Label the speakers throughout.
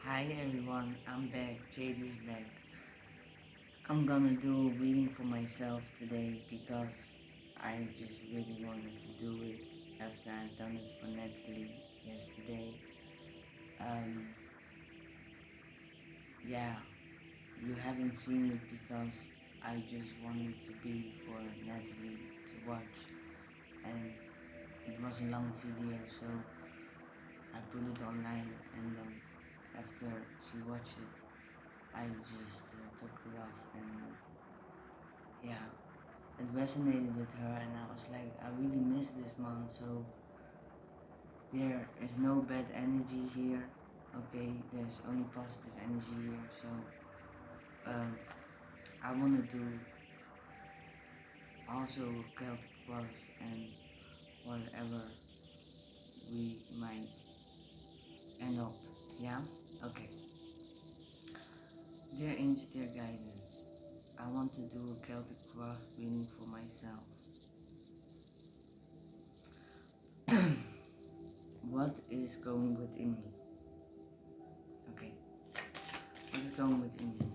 Speaker 1: Hi everyone, I'm back, Jaidy's back. I'm gonna do a reading for myself today because I just really wanted to do it after I've done it for Natalie yesterday. Um, yeah, you haven't seen it because I just wanted to be for Natalie to watch, and it was a long video, so I put it online, and then after she watched it, I just took it off, and yeah, it resonated with her, and I was like, I really miss this month, so there is no bad energy here. Okay, there's only positive energy here, so I want to do also Celtic Cross and whatever we might end up. Yeah? Okay. Dear Angel, dear guidance, I want to do a Celtic Cross reading for myself. What is going within me? Okay. What is going within me?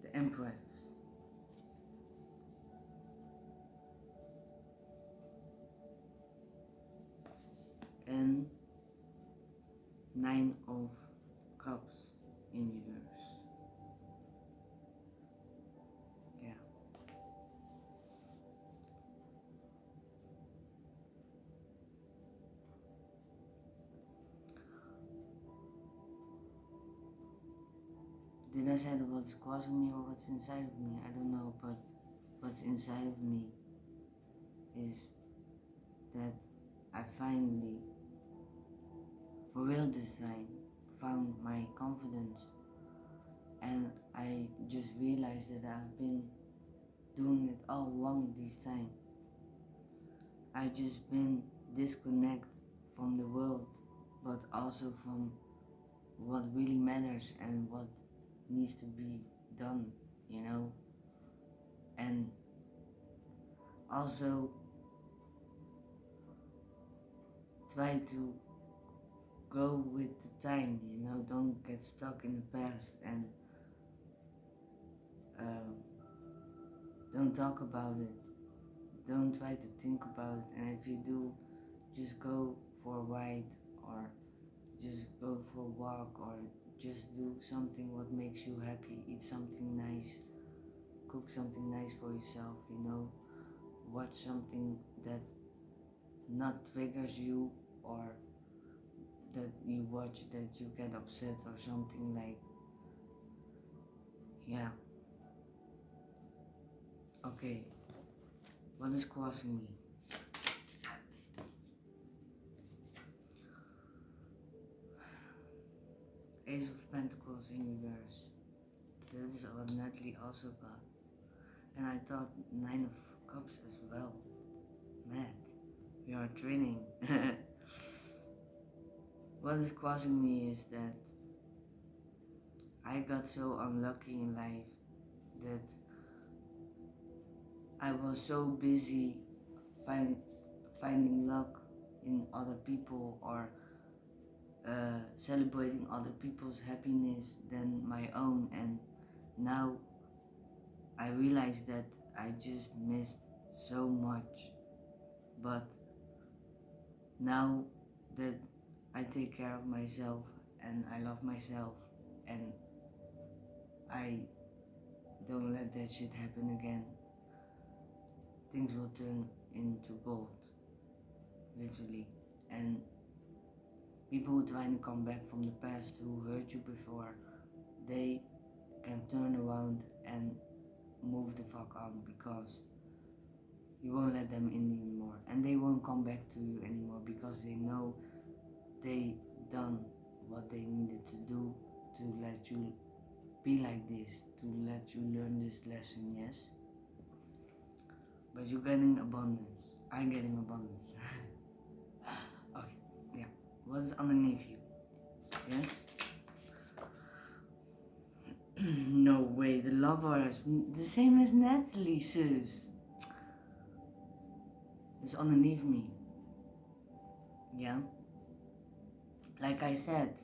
Speaker 1: The Empress. And Nine of Cups in reverse. Yeah. Did I say what's causing me or what's inside of me? I don't know, but what's inside of me is that I finally, for real this time, found my confidence, and I just realized that I've been doing it all wrong this time. I've just been disconnected from the world, but also from what really matters and what needs to be done, you know? And also try to go with the time, you know? Don't get stuck in the past, and um, don't talk about it. Don't try to think about it, and if you do, just go for a ride, or just go for a walk, or just do something what makes you happy. Eat something nice, cook something nice for yourself, you know? Watch something that not triggers you, or that you watch that you get upset or something like. Yeah. Okay. What is crossing me? Ace of Pentacles in reverse. That is what Natalie also got. And I thought Nine of Cups as well. Matt, we are twinning. What is crossing me is that I got so unlucky in life that I was so busy finding luck in other people, or celebrating other people's happiness than my own, and now I realize that I just missed so much. But now that I take care of myself and I love myself, and I don't let that shit happen again, things will turn into gold, literally. And people who trying to come back from the past, who hurt you before, they can turn around and move the fuck on, because you won't let them in anymore, and they won't come back to you anymore, because they know they done what they needed to do to let you be like this, to let you learn this lesson. Yes, but you're getting abundance. I'm getting abundance. Okay, yeah. What's underneath you? Yes. No way, the lovers, the same as Natalie, sis. It's underneath me. Yeah, like I said,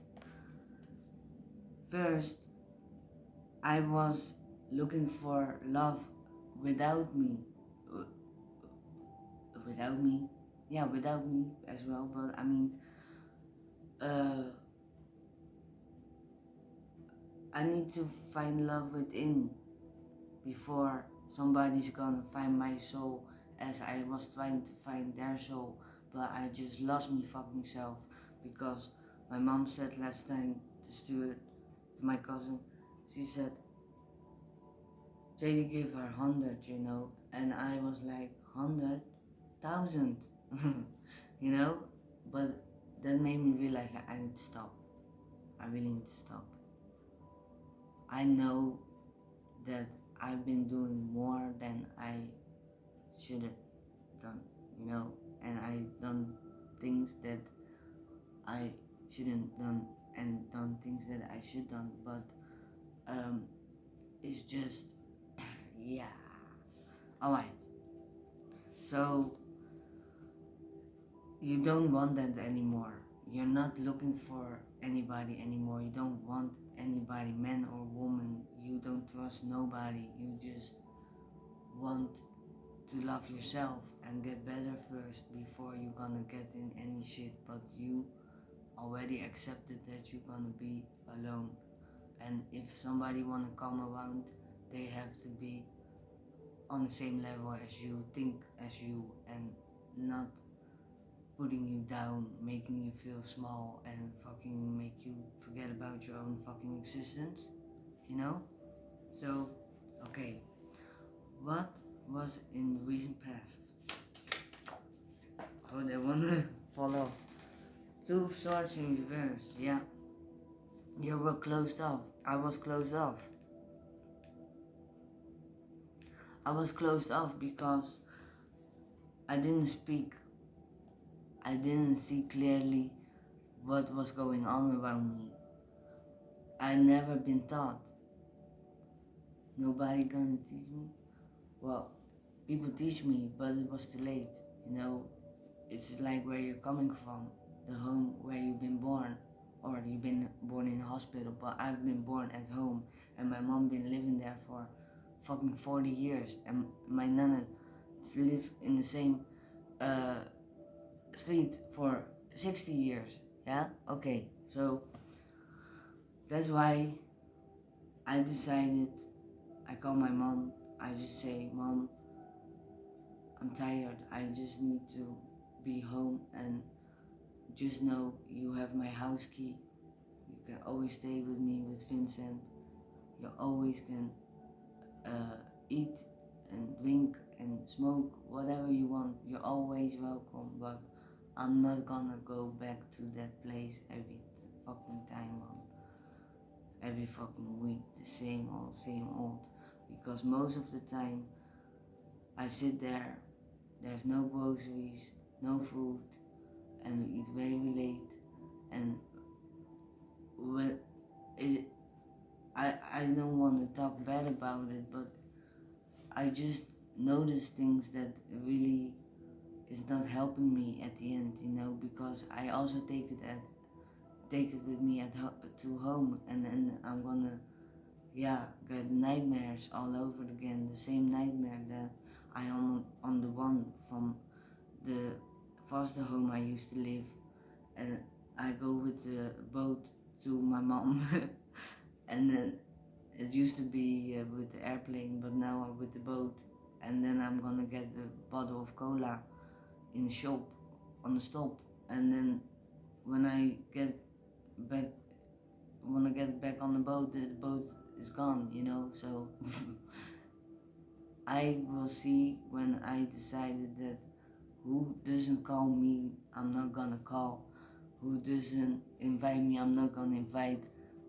Speaker 1: first I was looking for love without me, w- without me, yeah, without me as well. But I mean, uh, I need to find love within before somebody's gonna find my soul, as I was trying to find their soul, but I just lost me fucking self because my mom said last time to Stuart, to my cousin, she said, Jaidy gave her 100, and I was like, 100,000, you know, but that made me realize like I need to stop. I really need to stop. I know that I've been doing more than I should have done, and I done things that I shouldn't done and done things that I should done, but it's just yeah. Alright. So you don't want that anymore. You're not looking for anybody anymore. You don't want anybody, man or woman. You don't trust nobody. You just want to love yourself and get better first before you're gonna get in any shit. But you already accepted that you're gonna be alone. And if somebody wanna come around, they have to be on the same level as you, think as you, and not putting you down, making you feel small, and fucking make you forget about your own fucking existence, you know? So, okay, what was in the recent past? Oh, they wanna follow. Two swords in reverse, yeah. You were closed off. I was closed off. I was closed off because I didn't speak. I didn't see clearly what was going on around me. I never been taught. Nobody gonna teach me. Well, people teach me, but it was too late. It's like where you're coming from, the home where you've been born, or you've been born in a hospital. But I've been born at home, and my mom been living there for fucking 40 years, and my nana live in the same uh, street for 60 years. Yeah, okay, so that's why I decided. I call my mom. I just say, Mom, I'm tired. I just need to be home, and just know you have my house key. You can always stay with me with Vincent. You always can eat and drink and smoke whatever you want. You're always welcome, but I'm not gonna go back to that place every fucking time, Mom. Every fucking week, the same old. Because most of the time I sit there, there's no groceries, no food, and we eat very late. And when it, I don't want to talk bad about it, but I just notice things that really is not helping me at the end, because I also take it with me to home, and then I'm gonna get nightmares all over again. The same nightmare that I am on the one from the foster home I used to live, and I go with the boat to my mom, and then it used to be with the airplane, but now I'm with the boat, and then I'm gonna get a bottle of cola in the shop on the stop, and then when I get back on the boat is gone. So I will see when I decided that who doesn't call me, I'm not gonna call. Who doesn't invite me, I'm not gonna invite.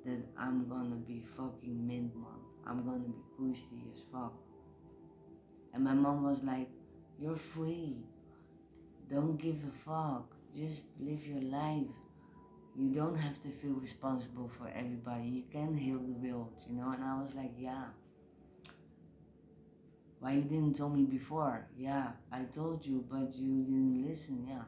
Speaker 1: That I'm gonna be fucking mint, man. I'm gonna be cushy as fuck. And my mom was like, you're free. Don't give a fuck. Just live your life. You don't have to feel responsible for everybody. You can heal the world. And I was like, yeah. Why you didn't tell me before? Yeah, I told you, but you didn't listen. Yeah.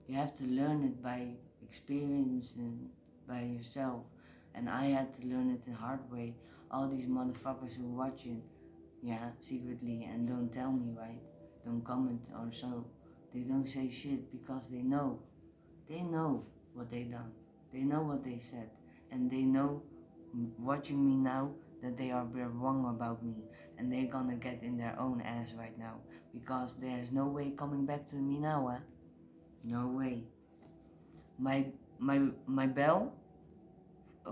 Speaker 1: You have to learn it by experience and by yourself. And I had to learn it the hard way. All these motherfuckers who watch it, yeah, secretly and don't tell me, right? Don't comment or so. They don't say shit because they know. They know what they done. They know what they said. And they know, watching me now, that they are wrong about me. And they're gonna get in their own ass right now. Because there's no way coming back to me now, eh? No way. My bell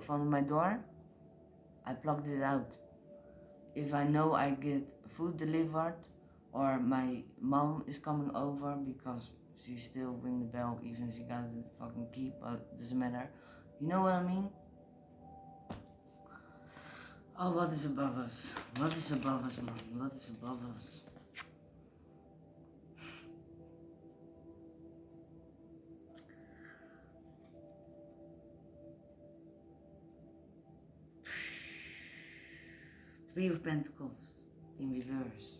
Speaker 1: from my door, I plugged it out. If I know I get food delivered or my mom is coming over because she still ring the bell even if she got the fucking key, but doesn't matter. You know what I mean? Oh, what is above us? What is above us, man? What is above us? Three of Pentacles in reverse.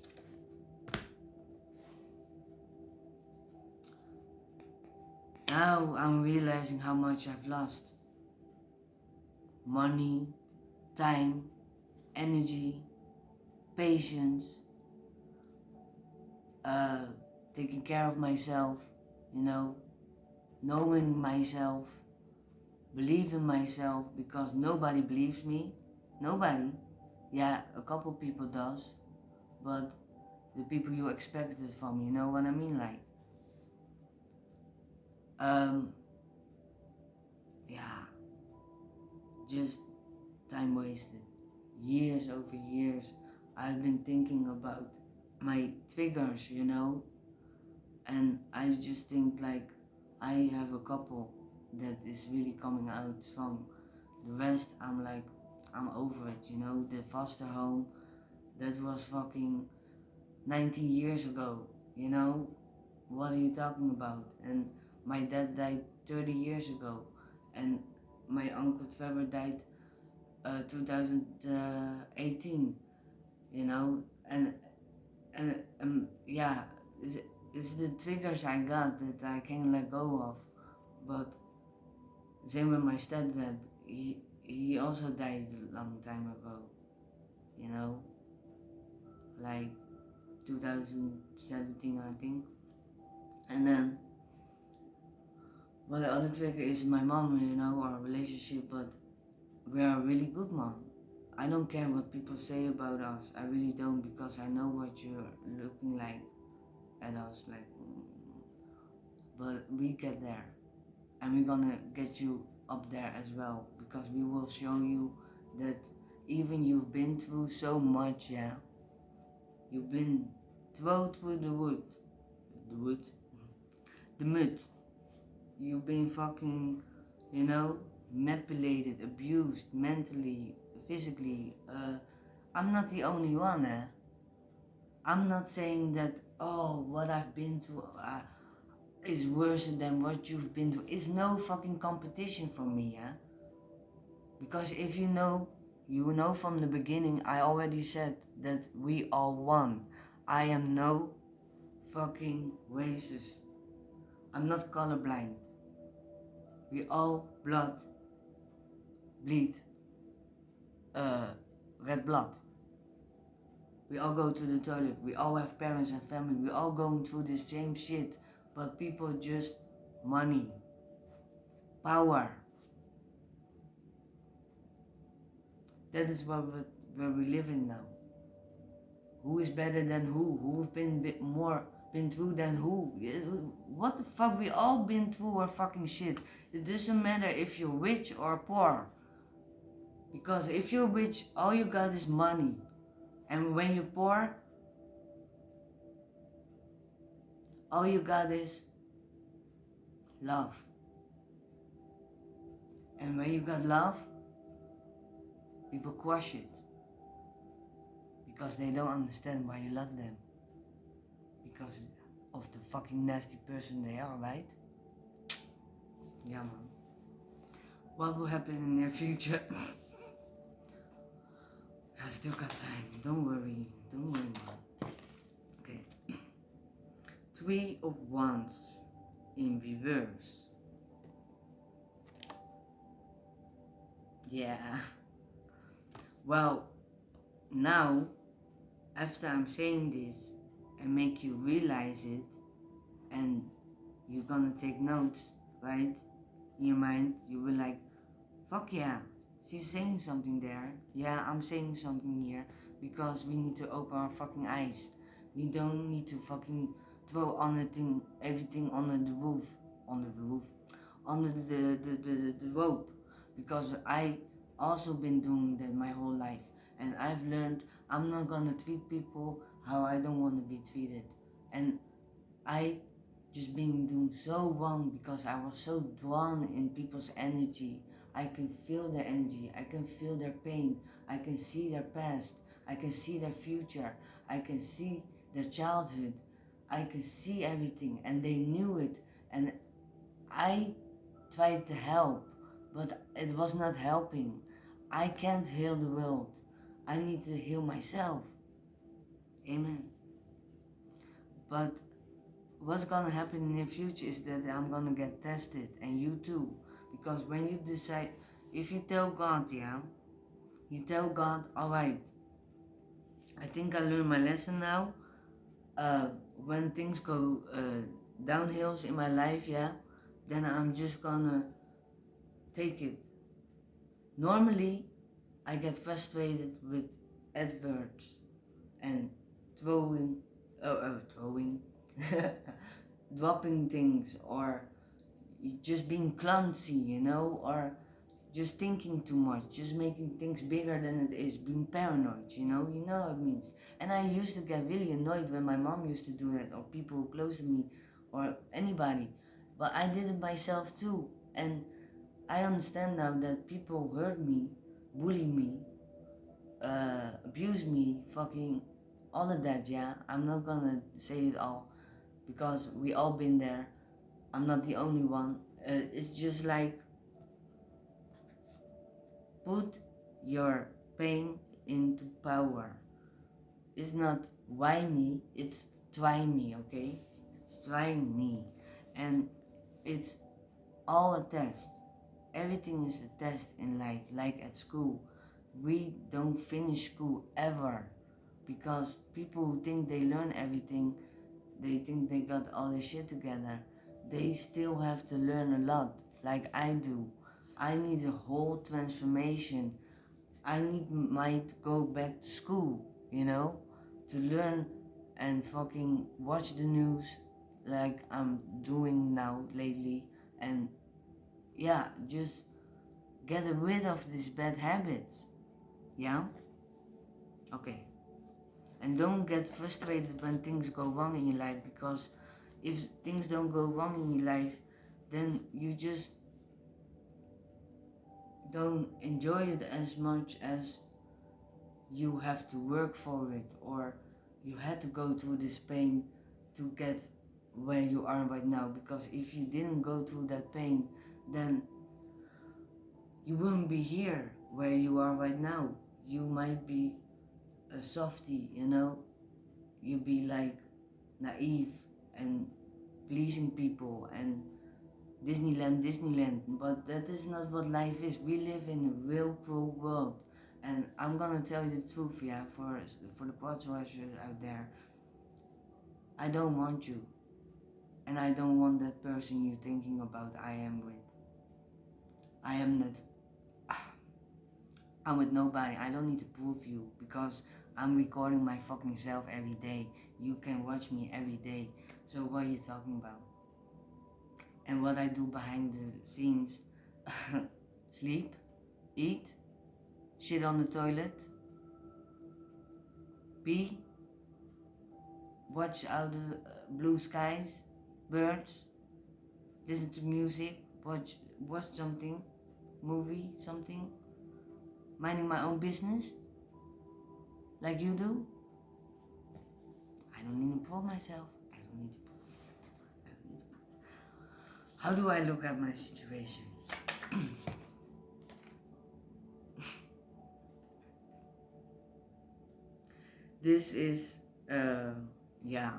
Speaker 1: Now I'm realizing how much I've lost. Money, time, energy, patience, taking care of myself, you know, knowing myself, believing myself, because nobody believes me. Nobody. Yeah, a couple people does, but the people you expected from, you know what I mean? Like, yeah, just time wasted. Years over years, I've been thinking about my triggers, you know, and I just think like I have a couple that is really coming out from. The rest, I'm like, I'm over it, you know. The foster home, that was fucking 19 years ago, you know. What are you talking about? And my dad died 30 years ago, and my uncle Trevor died 2018, you know. And yeah, it's the triggers I got that I can't let go of. But same with my stepdad, he also died a long time ago, you know, like 2017 I think. And then, well, the other trigger is my mom, you know, our relationship, but we're a really good mom. I don't care what people say about us, I really don't, because I know what you're looking like at us, like, but we get there, and we're gonna get you up there as well, because we will show you that even you've been through so much, yeah, you've been thrown through the mud, you've been fucking, you know, manipulated, abused, mentally, physically. I'm not the only one, eh? I'm not saying that, oh, what I've been through is worse than what you've been through. It's no fucking competition for me, yeah? Because if you know from the beginning, I already said that we all won. I am no fucking racist. I'm not colorblind. We all bleed red blood. We all go to the toilet. We all have parents and family. We all going through the same shit. But people just money, power. That is where we live in now. Who is better than who? Who've been been through than who? What the fuck? We all been through our fucking shit. It doesn't matter if you're rich or poor. Because if you're rich, all you got is money. And when you're poor, all you got is love. And when you got love, people crush it. Because they don't understand why you love them. Because of the fucking nasty person they are, right? Yeah, man. What will happen in the near future? I still got time. Don't worry, man. Okay. 3 of Wands in reverse. Yeah. Well, now, after I'm saying this and make you realize it, and you're gonna take notes, right? In your mind, you will like, fuck yeah, she's saying something there. Yeah, I'm saying something here. Because we need to open our fucking eyes. We don't need to fucking throw on the thing, everything under the roof. On the roof. Under the rope. Because I also been doing that my whole life. And I've learned I'm not gonna treat people how I don't want to be treated. And I just been doing so wrong because I was so drawn in people's energy. I can feel their energy, I can feel their pain, I can see their past, I can see their future, I can see their childhood, I can see everything, and they knew it. And I tried to help, but it was not helping. I can't heal the world. I need to heal myself. Amen. But what's gonna happen in the future is that I'm gonna get tested, and you too. Because when you decide, if you tell God, yeah, you tell God, alright, I think I learned my lesson now. When things go downhills in my life, yeah, then I'm just gonna take it. Normally, I get frustrated with adverts and throwing, dropping things, or just being clumsy, or just thinking too much, just making things bigger than it is, being paranoid, you know what it means. And I used to get really annoyed when my mom used to do that, or people close to me, or anybody. But I did it myself too, and I understand now that people hurt me, bully me, abuse me, fucking all of that, yeah. I'm not gonna say it all, because we all been there. I'm not the only one. It's just like, put your pain into power. It's not why me, it's try me, okay? It's try me. And it's all a test. Everything is a test in life, like at school. We don't finish school ever, because people who think they learn everything, they think they got all their shit together. They still have to learn a lot, like I do. I need a whole transformation. Might go back to school, to learn and fucking watch the news like I'm doing now lately, and yeah, just get rid of these bad habits. Yeah? Okay. And don't get frustrated when things go wrong in your life, because if things don't go wrong in your life, then you just don't enjoy it as much as you have to work for it, or you had to go through this pain to get where you are right now. Because if you didn't go through that pain, then you wouldn't be here where you are right now. You might be a softie, you'd be like naive and pleasing people and Disneyland, but that is not what life is. We live in a real cruel world, and I'm gonna tell you the truth, yeah, for the quads watchers out there. I don't want you, and I don't want that person you're thinking about I am with. I am not, I'm with nobody. I don't need to prove you, because I'm recording my fucking self every day. You can watch me every day. So what are you talking about? And what I do behind the scenes, sleep, eat, shit on the toilet, pee, watch out the blue skies, birds, listen to music, watch something, movie, something, minding my own business, like you do. I don't need to prove myself. How do I look at my situation? This is, yeah,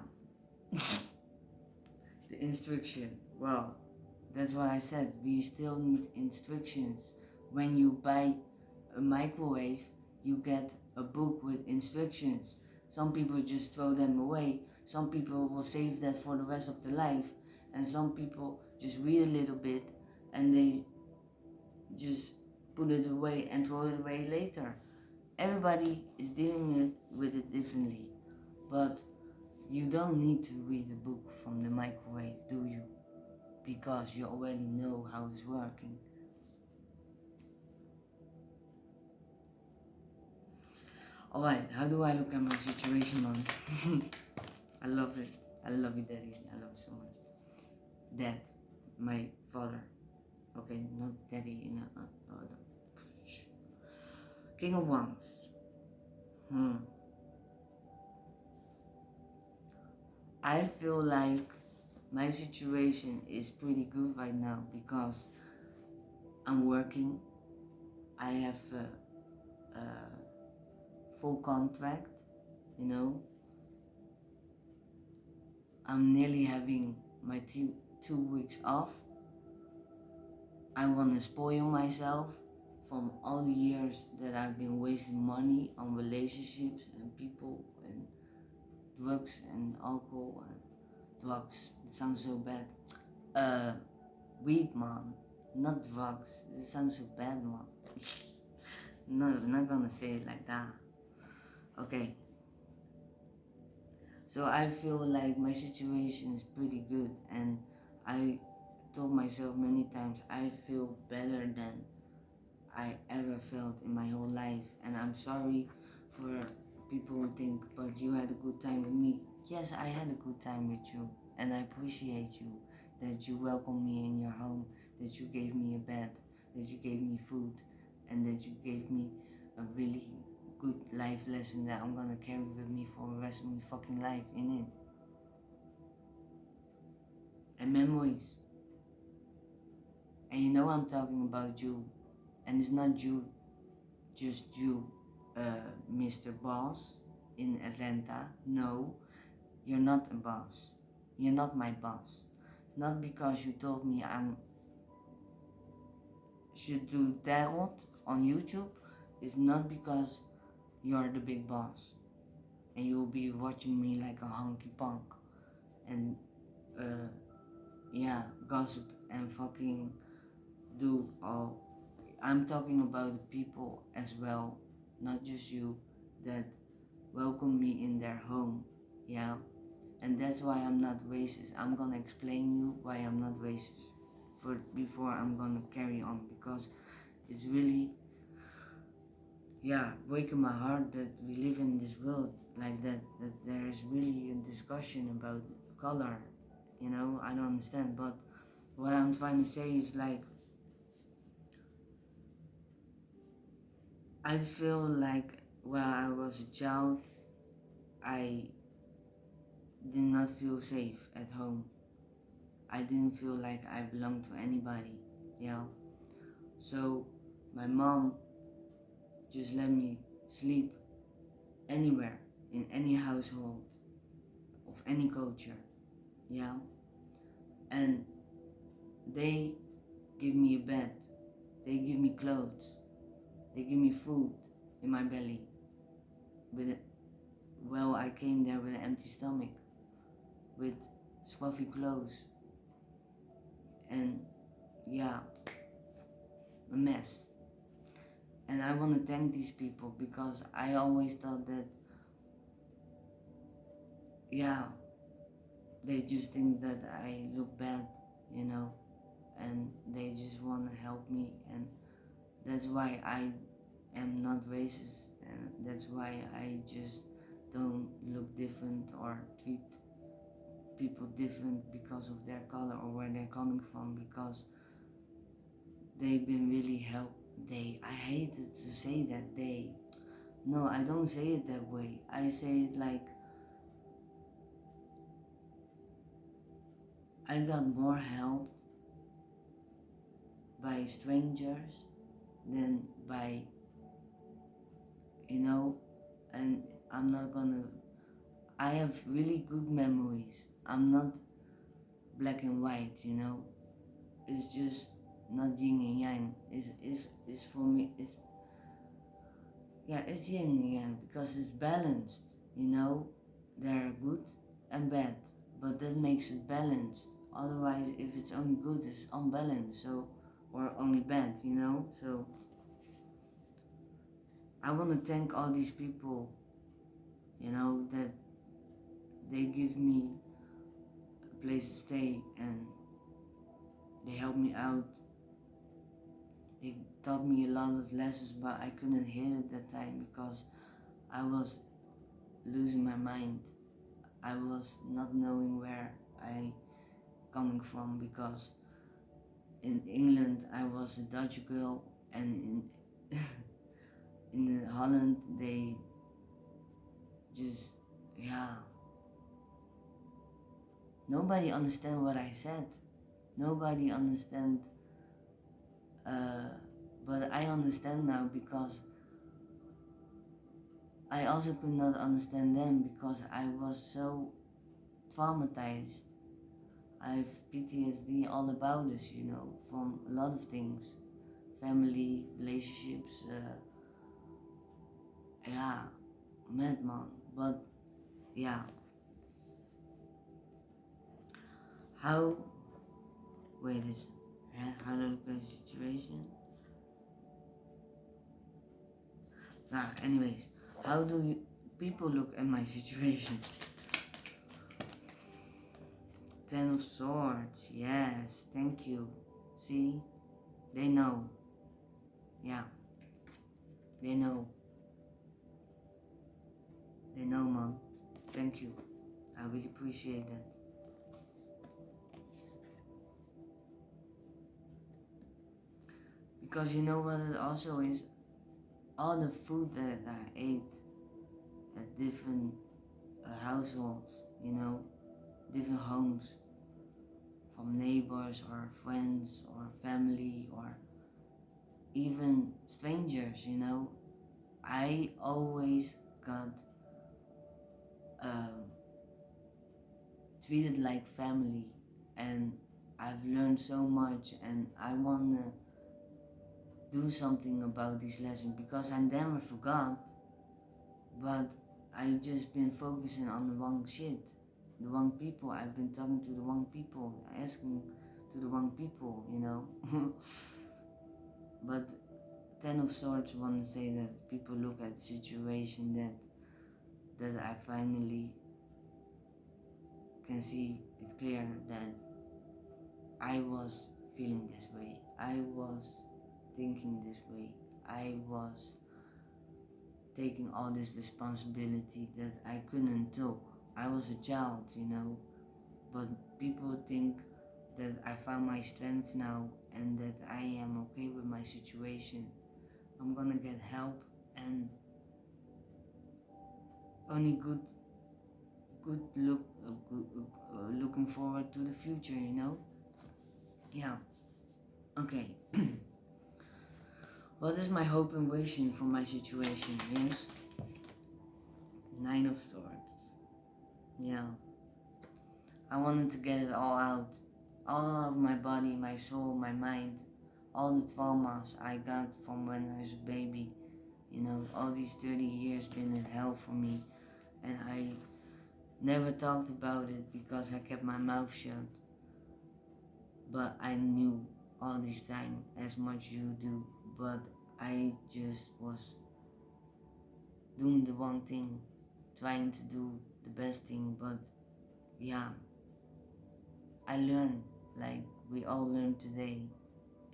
Speaker 1: the instruction. Well, that's why I said we still need instructions. When you buy a microwave, you get a book with instructions. Some people just throw them away. Some people will save that for the rest of their life. And some people just read a little bit and they just put it away and throw it away later. Everybody is dealing with it differently. But you don't need to read a book from the microwave, do you? Because you already know how it's working. Alright, how do I look at my situation, Mom? I love it. I love you, Daddy. I love you so much. Dad, my father. Okay, not Daddy in a King of Wands. I feel like my situation is pretty good right now because I'm working. I have a full contract, you know. I'm nearly having my 2 weeks off. I want to spoil myself from all the years that I've been wasting money on relationships and people and drugs and alcohol and drugs. It sounds so bad. Weed, man, not drugs. It sounds so bad, man. No, I'm not gonna say it like that. Okay. So I feel like my situation is pretty good, and I told myself many times I feel better than I ever felt in my whole life. And I'm sorry for people who think, but you had a good time with me. Yes, I had a good time with you, and I appreciate you that you welcomed me in your home, that you gave me a bed, that you gave me food, and that you gave me a really good life lesson that I'm gonna carry with me for the rest of my fucking life in it. And memories. And you know I'm talking about you. And it's not you, just you, Mr. Boss in Atlanta. No, you're not a boss. You're not my boss. Not because you told me I should do tarot on YouTube. It's not because you're the big boss and you'll be watching me like a honky punk and gossip and fucking do all. I'm talking about the people as well, not just you, that welcome me in their home, yeah. And that's why I'm not racist. I'm gonna explain you why I'm not racist before I'm gonna carry on, because it's really breaking my heart that we live in this world like that there is really a discussion about color. I don't understand, but what I'm trying to say is like I feel like when I was a child I did not feel safe at home. I didn't feel like I belonged to anybody, so my mom just let me sleep anywhere in any household of any culture, yeah. And they give me a bed, they give me clothes, they give me food in my belly. I came there with an empty stomach, with scruffy clothes, and a mess. And I want to thank these people because I always thought that, they just think that I look bad, and they just want to help me, and that's why I am not racist, and that's why I just don't look different or treat people different because of their color or where they're coming from, because they've been really I hated to say that no, I don't say it that way. I say it like I got more helped by strangers than by, and I have really good memories. I'm not black and white, you know. It's just not yin and yang. It's for me. It's yeah. It's yin and yang because it's balanced. You know, they're good and bad, but that makes it balanced. Otherwise, if it's only good, it's unbalanced. So, or only bad. You know. So I want to thank all these people. You know that they give me a place to stay and they help me out. They taught me a lot of lessons, but I couldn't hear it that time because I was losing my mind. I was not knowing where I coming from because in England I was a Dutch girl and in in Holland they just nobody understand what I said. Nobody understand uh, but I understand now because I also could not understand them because I was so traumatized. I have PTSD all about this, you know, from a lot of things, family, relationships, madman. But yeah, how? Wait, how to look at the situation? Anyways, how do people look at my situation? Ten of Swords, yes, thank you. See, they know. Yeah, they know. They know, Mom. Thank you. I really appreciate that. Because you know what it also is? All the food that I ate at different households, you know, different homes, from neighbors or friends or family or even strangers, you know, I always got um, treated like family, and I've learned so much, and I wanna do something about this lesson because I never forgot, but I just been focusing on the wrong shit, the wrong people. I've been talking to the wrong people, asking to the wrong people, you know. But Ten of Swords want to say that people look at the situation that I finally can see it's clear that I was feeling this way, I was thinking this way, I was taking all this responsibility that I couldn't took. I was a child, you know, but people think that I found my strength now and that I am okay with my situation. I'm gonna get help and only good looking forward to the future, you know. Yeah. Okay. What is my hope and wishing for my situation? Yes. Nine of Swords. Yeah. I wanted to get it all out. All of my body, my soul, my mind, all the traumas I got from when I was a baby. You know, all these 30 years been in hell for me, and I never talked about it because I kept my mouth shut. But I knew all this time as much you do, but I just was doing the wrong thing, trying to do the best thing. But yeah, I learned like we all learn today.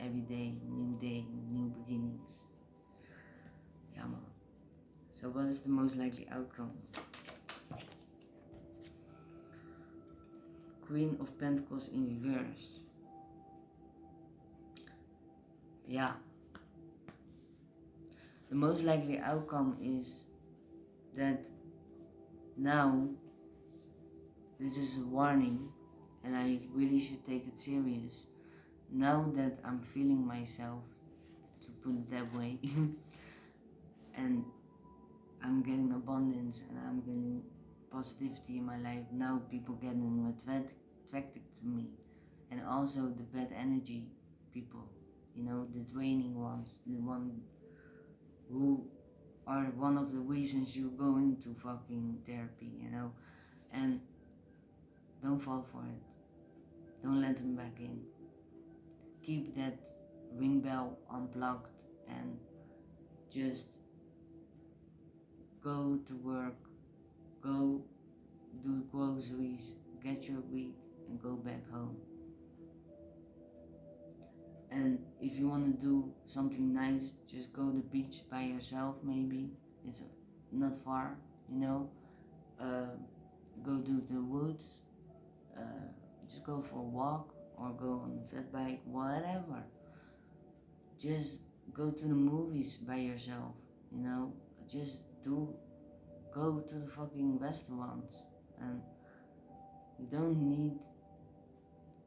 Speaker 1: Every day, new beginnings. Yeah, man. So what is the most likely outcome? Queen of Pentacles in reverse. Yeah. The most likely outcome is that now this is a warning and I really should take it serious. Now that I'm feeling myself, to put it that way, and I'm getting abundance and I'm getting positivity in my life, now people getting attracted to me. And also the bad energy people, the draining ones, the one who are one of the reasons you go into fucking therapy. And don't fall for it. Don't let them back in. Keep that ring bell unplugged and just go to work, go do groceries, get your weed, and go back home. And if you want to do something nice, just go to the beach by yourself. Maybe it's not far, go to the woods, just go for a walk or go on a fat bike, whatever. Just go to the movies by yourself, just go to the fucking restaurants. And you don't need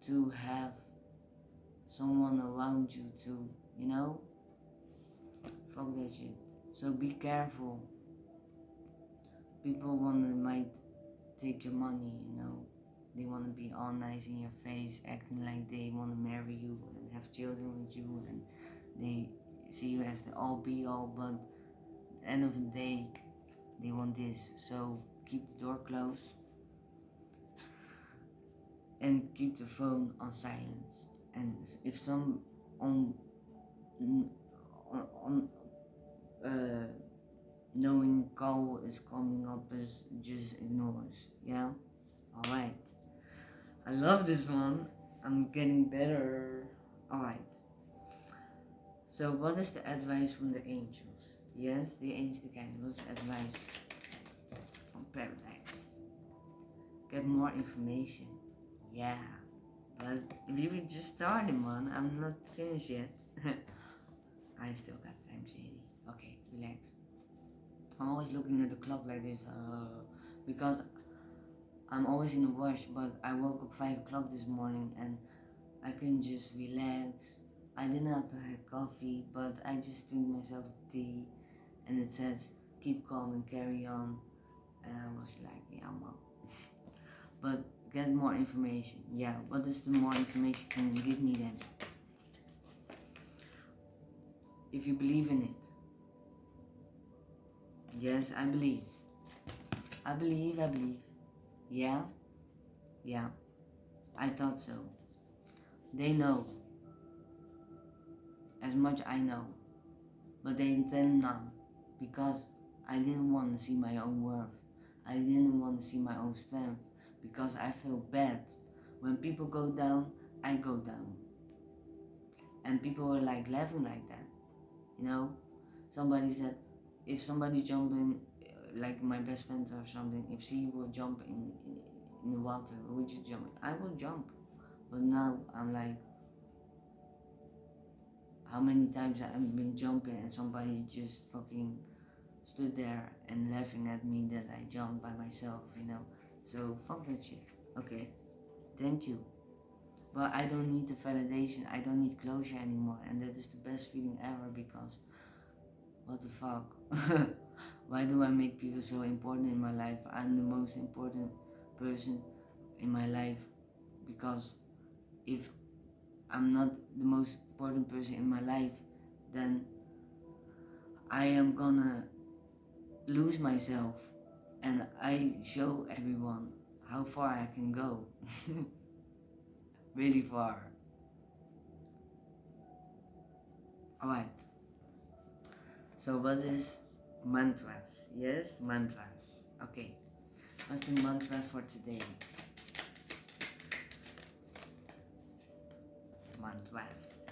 Speaker 1: to have someone around you to, fuck that shit. So be careful. People might take your money, they want to be all nice in your face, acting like they want to marry you and have children with you, and they see you as the all be all, but at the end of the day they want this. So keep the door closed and keep the phone on silence. And if some knowing call is coming up, is just ignore us. Yeah, all right. I love this one. I'm getting better. All right. So what is the advice from the angels? Yes, the angels, the guide. What's the advice from paradise? Get more information. Yeah, but we were just starting, man. I'm not finished yet. I still got time, Jaidy. Okay, relax. I'm always looking at the clock like this, because I'm always in a rush. But I woke up 5 o'clock this morning and I can just relax. I did not have coffee, but I just drink myself tea, and it says keep calm and carry on. And I was like, yeah, man. But get more information. Yeah, what is the more information can you give me then? If you believe in it. Yes, I believe. I believe. Yeah, I thought so. They know as much I know, but they intend none, because I didn't want to see my own worth. I didn't want to see my own strength, because I feel bad. When people go down, I go down. And people were like laughing like that, Somebody said, if somebody jumping, like my best friend or something, if she would jump in the water, would you jump? I would jump. But now I'm like, how many times I've been jumping and somebody just fucking stood there and laughing at me that I jumped by myself, So fuck that shit. Okay, thank you. But I don't need the validation, I don't need closure anymore, and that is the best feeling ever, because what the fuck? Why do I make people so important in my life? I'm the most important person in my life, because if I'm not the most important person in my life, then I am gonna lose myself, and I show everyone how far I can go. Really far. Alright. So what is mantras? Yes, mantras. Okay. What's the mantra for today? Mantras.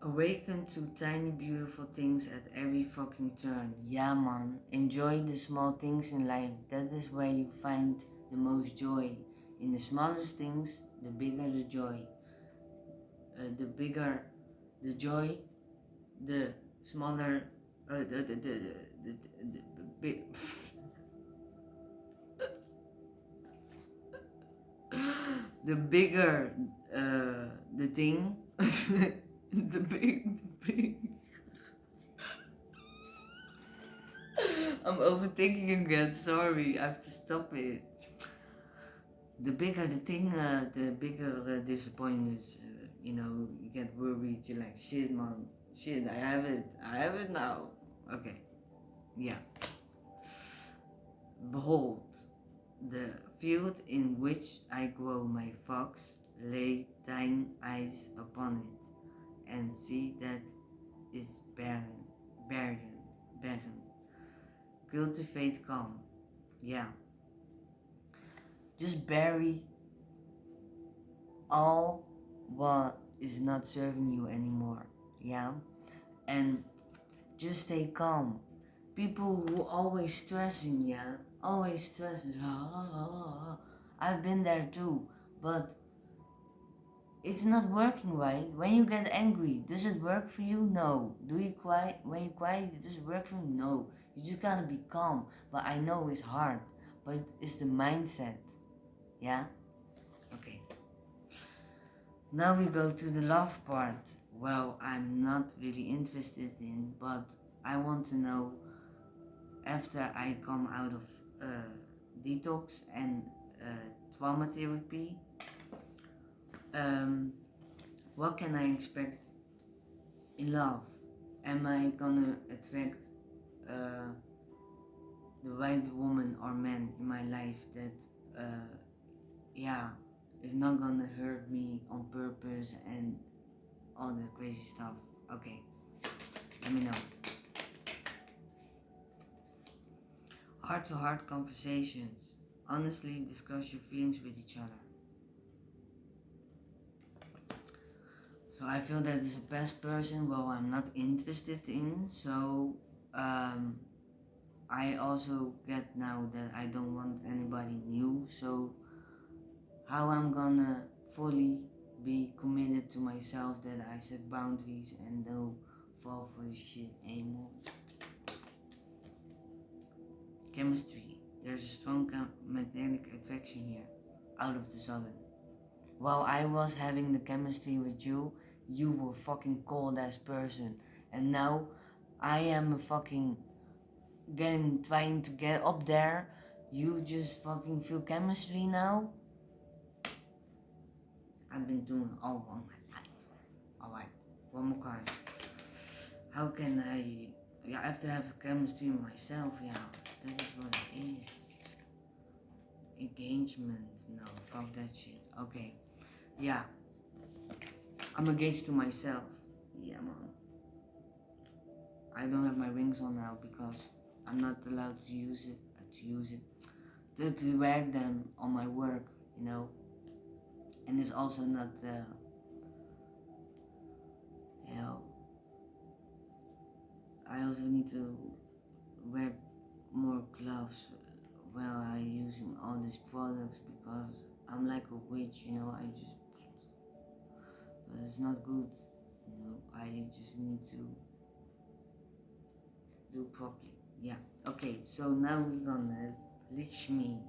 Speaker 1: Awaken to tiny beautiful things at every fucking turn. Yeah, man. Enjoy the small things in life. That is where you find the most joy. In the smallest things, the bigger the joy. The bigger the joy, the smaller the big. The bigger the thing, the big. I'm overthinking again. Sorry, I have to stop it. the bigger the thing, the bigger disappointment is. You get worried. You're like, shit, man, shit, I have it now. Okay, yeah. Behold, the field in which I grow my fox, lay thine eyes upon it, and see that it's barren, barren. Cultivate calm, yeah. Just bury all what is not serving you anymore, yeah. And just stay calm. People who always stressing, yeah, always stressing. I've been there too, but it's not working right. When you get angry, does it work for you? No. Do you quiet? When you quiet, does it work for you? No. You just gotta be calm. But I know it's hard, but it's the mindset, yeah. Okay. Now we go to the love part. Well, I'm not really interested in, but I want to know after I come out of detox and trauma therapy, what can I expect in love? Am I gonna attract uh, the right woman or man in my life that, yeah, is not gonna hurt me on purpose and all that crazy stuff? Okay, let me know. Heart-to-heart conversations. Honestly discuss your feelings with each other. So I feel that is a past person, well, I'm not interested in. So I also get now that I don't want anybody new. So how I'm gonna fully be committed to myself that I set boundaries and don't fall for this shit anymore. Chemistry. There's a strong magnetic attraction here, out of the sudden. While I was having the chemistry with you, you were fucking cold ass person. And now I am a fucking trying to get up there. You just fucking feel chemistry now? I've been doing all my life. Alright, one more card. How can I have to have chemistry with myself, yeah. That is what it is. Engagement, no, fuck that shit. Okay, yeah. I'm engaged to myself. Yeah, man. I don't have my rings on now because I'm not allowed to use it. To wear them on my work, And it's also not, I also need to wear more gloves while I using all these products because I'm like a witch, but it's not good, I just need to do properly. Yeah. Okay, so now we're gonna Likshmi.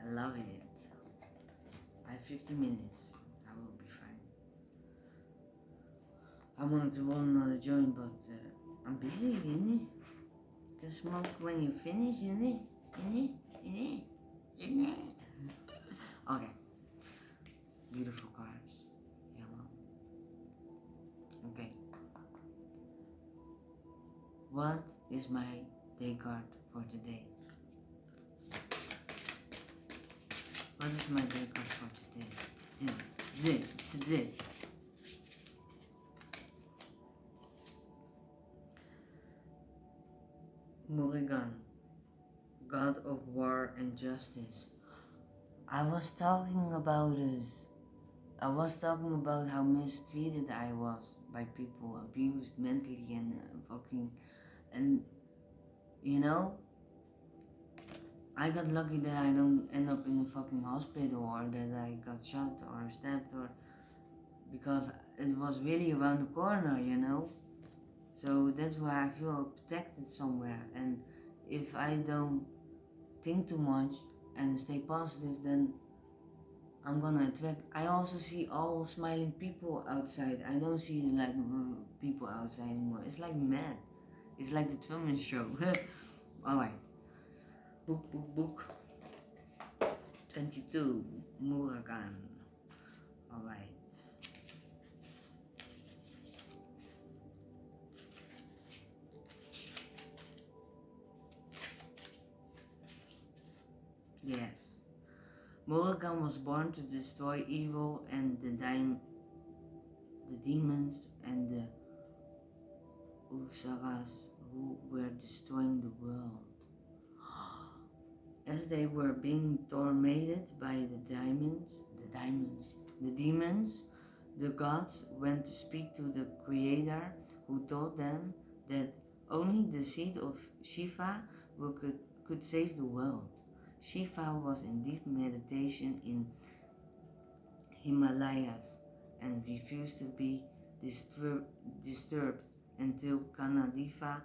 Speaker 1: I love it. I have 50 minutes. I will be fine. I wanted to roll another joint, but I'm busy, innit? Can smoke when you finish, innit? Okay. Beautiful cards. Yeah, man. Okay. What is my day card for today? What is my day card for today? Today. Morrigan, God of War and Justice. I was talking about this. I was talking about how mistreated I was by people, abused mentally and I got lucky that I don't end up in a fucking hospital or that I got shot or stabbed or because it was really around the corner, So that's why I feel protected somewhere. And if I don't think too much and stay positive, then I'm gonna attract. I also see all smiling people outside. I don't see like people outside anymore. It's like mad. It's like the Truman Show. Alright. Book. 22, Murakami. Alright. Yes. Murakami was born to destroy evil and the demons and the Usaras who were destroying the world. As they were being tormented by the demons, the gods went to speak to the Creator, who told them that only the seed of Shiva could save the world. Shiva was in deep meditation in Himalayas and refused to be disturbed until Kanadifa,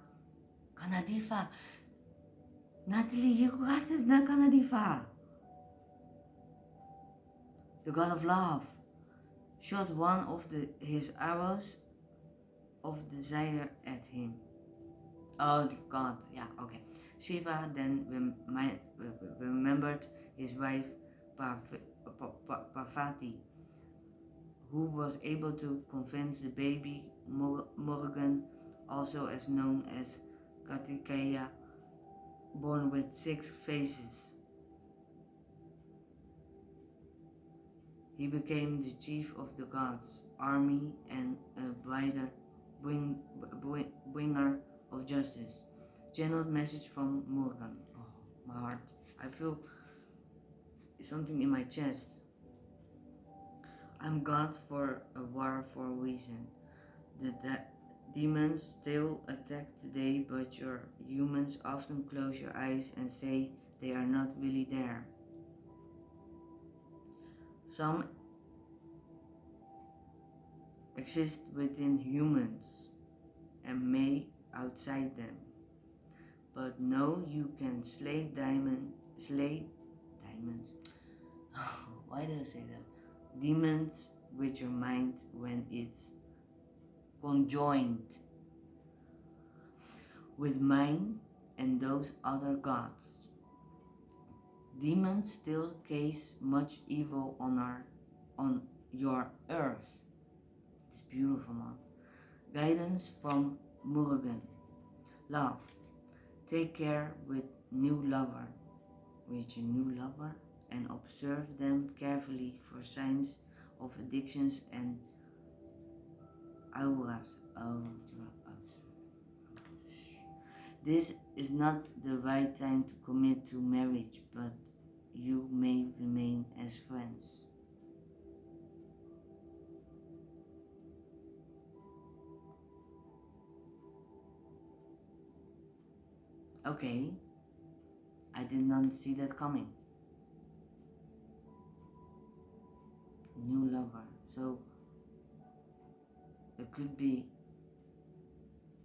Speaker 1: Natalie, je raakt het naar Kanadifa, the god of love, shot one of his arrows of desire at him. Oh, the god, yeah, okay. Shiva then remembered his wife Parvati, who was able to convince the baby Morgan, also as known as Kartikeya, born with 6 faces. He became the chief of the gods' army and a bringer of justice. Channeled message from Morgan. Oh, my heart. I feel something in my chest. I'm God for a war for a reason. The demons still attack today, but your humans often close your eyes and say they are not really there. Some exist within humans and may outside them. But no, you can slay diamonds. Why do I say that? Demons with your mind when it's conjoined with mine and those other gods. Demons still cause much evil on your earth. It's beautiful, man. Guidance from Murugan. Love. Take care with your new lover, and observe them carefully for signs of addictions and auras. This is not the right time to commit to marriage, but you may remain as friends. Okay, I did not see that coming. New lover, so it could be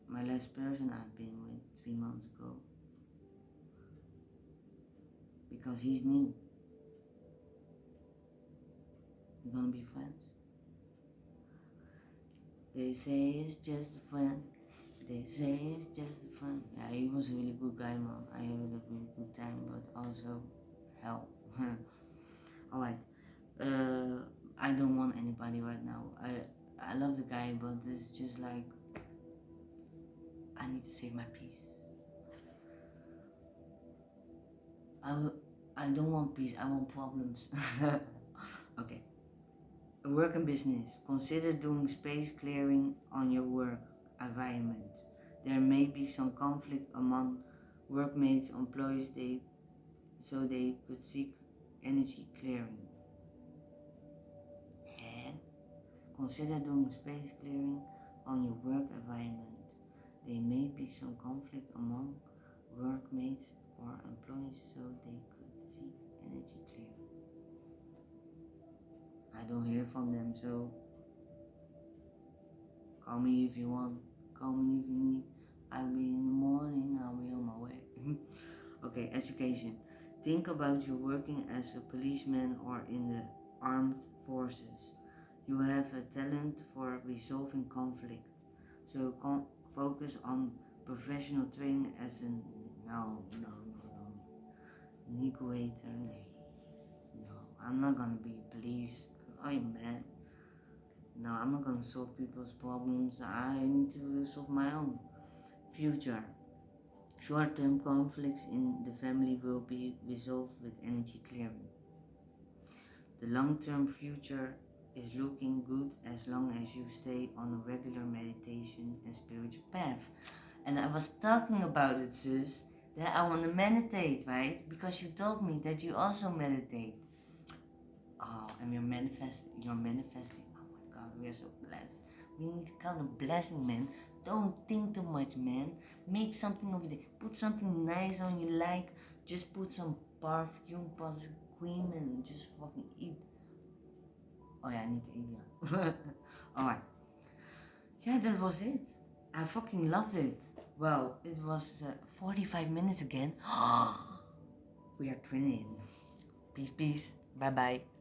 Speaker 1: my last person I've been with 3 months ago, because he's new. We're gonna be friends. They say it's just a friend. They say it's just a friend. Yeah, he was a really good guy, man. I had a really good time, but also hell. Alright. I don't want anybody right now. I love the guy, but it's just like I need to save my peace. I don't want peace, I want problems. Okay. Work and business. Consider doing space clearing on your work environment. There may be some conflict among workmates, employees, so they could seek energy clearing. Consider doing space clearing on your work environment. There may be some conflict among workmates or employees, so they could seek energy clearing. I don't hear from them, so call me if you want, call me if you need. I'll be in the morning, I'll be on my way. Okay, education. Think about you working as a policeman or in the armed forces. You have a talent for resolving conflict, so focus on professional training as a negotiator. No. I'm not gonna be police. Oh, you man. No, I'm not gonna solve people's problems. I need to solve my own. Future. Short-term conflicts in the family will be resolved with energy clearing. The long-term future is looking good as long as you stay on a regular meditation and spiritual path. And I was talking about it, sis, that I want to meditate, right? Because you told me that you also meditate. Oh, and you're manifesting. Oh my god, we are so blessed. We need to count a blessing, man. Don't think too much, man. Make something of it. Put something nice on you like. Just put some perfume, plus cream, and just fucking eat. Oh yeah, I need to eat, yeah. Alright. Yeah, that was it. I fucking loved it. Well, it was 45 minutes again. We are twinning. Peace, peace. Bye bye.